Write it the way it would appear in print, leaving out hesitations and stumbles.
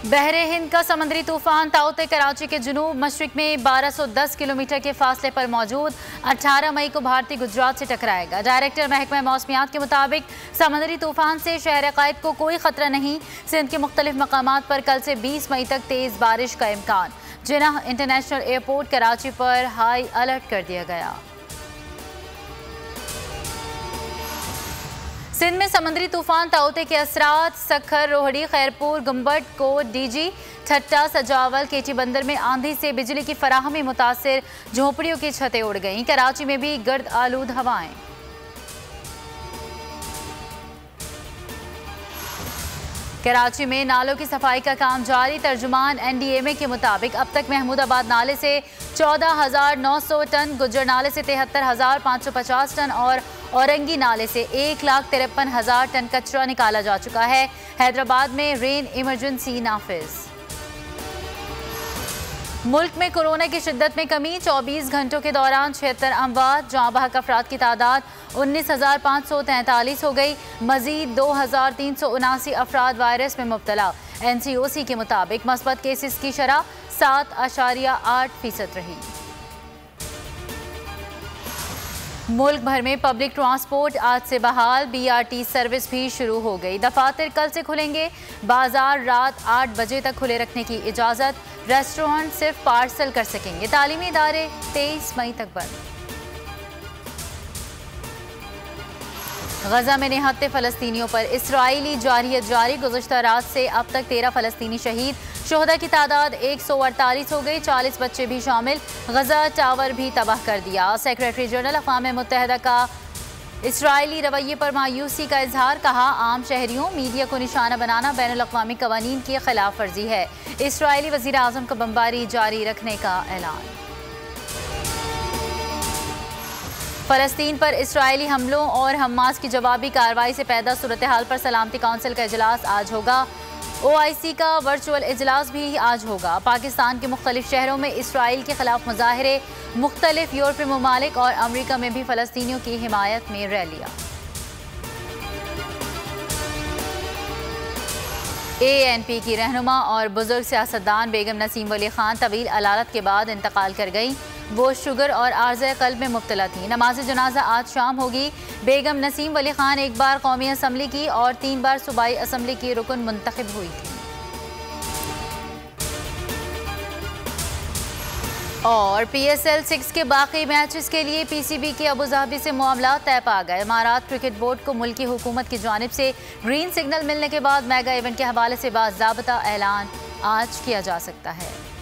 बहरे हिंद का समुद्री तूफान ताउते कराची के जुनूब मशरिक में 1210 किलोमीटर के फासले पर मौजूद 18 मई को भारतीय गुजरात से टकराएगा। डायरेक्टर महकमा मौसमियात के मुताबिक समुद्री तूफान से शहर क़ायद को कोई खतरा नहीं। सिंध के मुख्तलिफ मकामात पर कल से 20 मई तक तेज़ बारिश का इम्कान। जिन्ना इंटरनेशनल एयरपोर्ट कराची पर हाई अलर्ट कर दिया गया। सिंध में समुद्री तूफान ताउते के असरात सखर, रोहड़ी, खैरपुर, गुम्बट, कोट, डीजी, ठट्टा, सजावल, केटी बंदर में आंधी से बिजली की फराहमी मुतासिर, झोपड़ियों की छतें उड़ गईं। कराची में भी गर्द आलूद हवाएं। कराची में नालों की सफाई का काम जारी। तर्जुमान NDMA के मुताबिक अब तक महमूदाबाद नाले से 14,900 टन, गुज्जर नाले से 73,550 टन और औरंगी नाले से 1,53,000 टन कचरा निकाला जा चुका है। हैदराबाद में रेन इमरजेंसी नाफिज। मुल्क में कोरोना की शिद्दत में कमी। 24 घंटों के दौरान 76 अमवात। जाँ बहक अफराद की तादाद 19,543 हो गई। मजीद 2,379 अफराद वायरस में मुब्तला। NCOC के मुताबिक मस्बत केसेस की शरह 7.8% रही। मुल्क भर में पब्लिक ट्रांसपोर्ट आज से बहाल। BRT सर्विस भी शुरू हो गई। दफातर कल से खुलेंगे। बाजार रात 8 बजे तक खुले रखने की इजाज़त। रेस्टोरेंट सिर्फ पार्सल कर सकेंगे। तालीमी इदारे 23 मई तक बंद। गजा में निहत्ते फ़लस्तीनियों पर इसराइली जारहियत जारी। गुज़श्ता रात से अब तक 13 फ़लस्तीनी शहीद। शोहदा की तादाद 148 हो गई। 40 बच्चे भी शामिल। गजा टावर भी तबाह कर दिया। सेक्रेटरी जनरल अक़वाम मुत्तहिदा का इसराइली रवैये पर मायूसी का इजहार। कहा, आम शहरियों मीडिया को निशाना बनाना बैनुल अक़वामी कवानीन की खिलाफ वर्जी है। इसराइली वज़ीर आज़म का बमबारी जारी रखने का ऐलान। फ़लस्तीन पर इसराइली हमलों और हमास की जवाबी कार्रवाई से पैदा सूरत हाल पर सलामती काउंसिल का इजलास आज होगा। OIC का वर्चुअल इजलास भी आज होगा। पाकिस्तान के मुख्तलिफ शहरों में इसराइल के खिलाफ मुजाहरे। मुख्तलिफ यूरोपीय ममालिक और अमरीका में भी फ़लस्तीनियों की हिमायत में रैलियाँ। ANP की रहनुमा और बुजुर्ग सियासतदान बेगम नसीम वली खान तवील अलालत के बाद इंतकाल कर गई। वो शुगर और आर्ज़े क़ल्ब में मुब्तला थी। नमाज जनाजा आज शाम होगी। बेगम नसीम वली खान एक बार कौमी असम्बली की और 3 बार सूबाई असम्बली की रुकन मुंतखब हुई थी। और PSL 6 के बाकी मैचेस के लिए PCB के अबूधाबी से मामला तय पा गए। इमारात क्रिकेट बोर्ड को मुल्की हुकूमत की जानिब से ग्रीन सिग्नल मिलने के बाद मेगा इवेंट के हवाले से बाज़ाब्ता ऐलान आज किया जा सकता है।